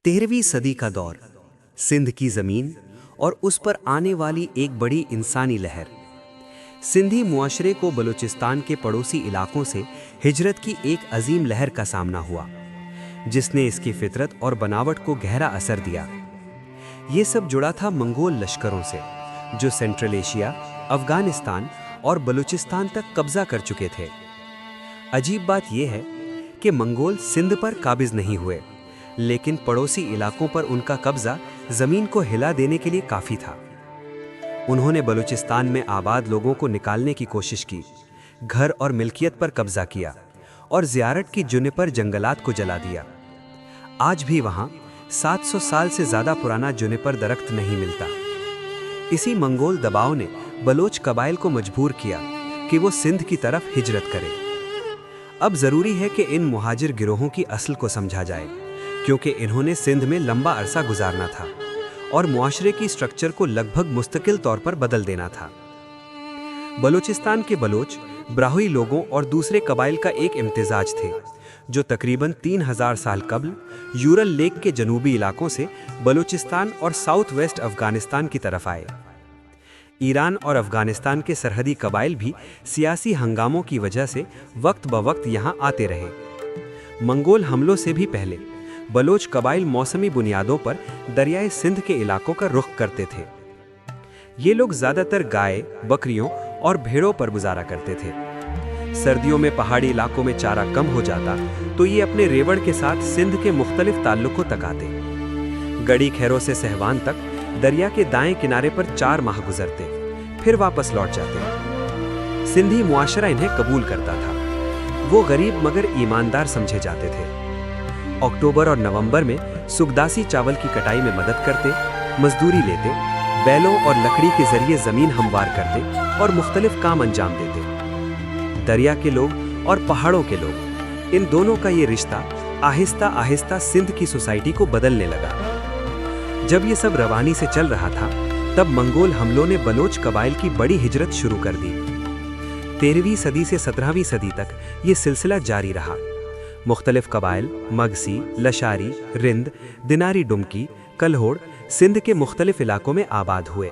13वीं सदी का दौर, सिंध की ज़मीन और उस पर आने वाली एक बड़ी इंसानी लहर। सिंधी मुआशरे को बलूचिस्तान के पड़ोसी इलाकों से हिजरत की एक अजीम लहर का सामना हुआ, जिसने इसकी फितरत और बनावट को गहरा असर दिया। ये सब जुड़ा था मंगोल लश्करों से, जो सेंट्रल एशिया, अफगानिस्तान और बलूचिस्तान तक कब्जा कर चुके थे। अजीब बात यह है कि मंगोल सिंध पर काबिज नहीं हुए, लेकिन पड़ोसी इलाकों पर उनका कब्जा जमीन को हिला देने के लिए काफी था। उन्होंने बलूचिस्तान में आबाद लोगों को निकालने की कोशिश की, घर और मिल्कियत पर कब्जा किया और ज़ियारत की जुनिपर जंगलात को जला दिया। आज भी वहां 700 साल से ज्यादा पुराना जुनिपर दरख्त नहीं मिलता। इसी मंगोल दबाव ने बलोच कबाइल को मजबूर किया कि वो सिंध की तरफ हिजरत करें। अब जरूरी है कि इन मुहाजिर गिरोहों की असल को समझा जाए, क्योंकि इन्होंने सिंध में लंबा अरसा गुजारना था और मुआशरे की स्ट्रक्चर को लगभग मुस्तकिल तौर पर बदल देना था। बलूचिस्तान के बलोच ब्राहुई लोगों और दूसरे कबाइल का एक इम्तिजाज थे, जो तकरीबन 3000 साल कबल यूरल लेक के जनूबी इलाकों से बलूचिस्तान और साउथ वेस्ट अफगानिस्तान की तरफ आए। ईरान और अफगानिस्तान के सरहदी कबाइल भी सियासी हंगामों की वजह से वक्त ब वक्त यहाँ आते रहे। मंगोल हमलों से भी पहले बलोच कबाइल मौसमी बुनियादों पर दरियाए सिंध के इलाकों का रुख करते थे। ये लोग ज़्यादातर गाय, बकरियों और भेड़ों पर गुजारा करते थे। सर्दियों में पहाड़ी इलाकों में चारा कम हो जाता तो ये अपने रेवड़ के साथ सिंध के मुख्तलिफ ताल्लुकों तक आते। गड़ी खैरों से सहवान तक दरिया के दाएं किनारे पर 4 माह गुजरते, फिर वापस लौट जाते। सिंधी मुआशरा इन्हें कबूल करता था। वो गरीब मगर ईमानदार समझे जाते थे। अक्टूबर और नवंबर में सुगदासी चावल की कटाई में मदद करते, मजदूरी लेते, बैलों और लकड़ी के जरिए जमीन हमवार करते और मुख्तलिफ काम अंजाम देते। दरिया के लोग और पहाड़ों के लोग, इन दोनों का ये रिश्ता आहिस्ता आहिस्ता सिंध की सोसाइटी को बदलने लगा। जब ये सब रवानी से चल रहा था, तब मंगोल हमलों ने बलोच कबाइल की बड़ी हिजरत शुरू कर दी। 13वीं सदी से 17वीं सदी तक ये सिलसिला जारी रहा। मुख्तलिफ कबाइल मगसी, लशारी, रिंद, दिनारी डुमकी, कल्होड़ सिंध के मुख्तलिफ इलाकों में आबाद हुए।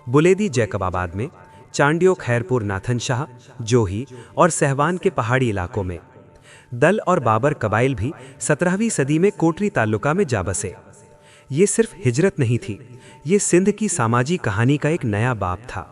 बुलेदी जैकबाबाद में, चांडियो खैरपुर नाथन शाह, जोही और सहवान के पहाड़ी इलाकों में। दल और बाबर कबाइल भी 17वीं सदी में कोटरी ताल्लुका में जा बसे। ये सिर्फ हिजरत नहीं थी, ये सिंध की सामाजी कहानी का एक नया बाब था।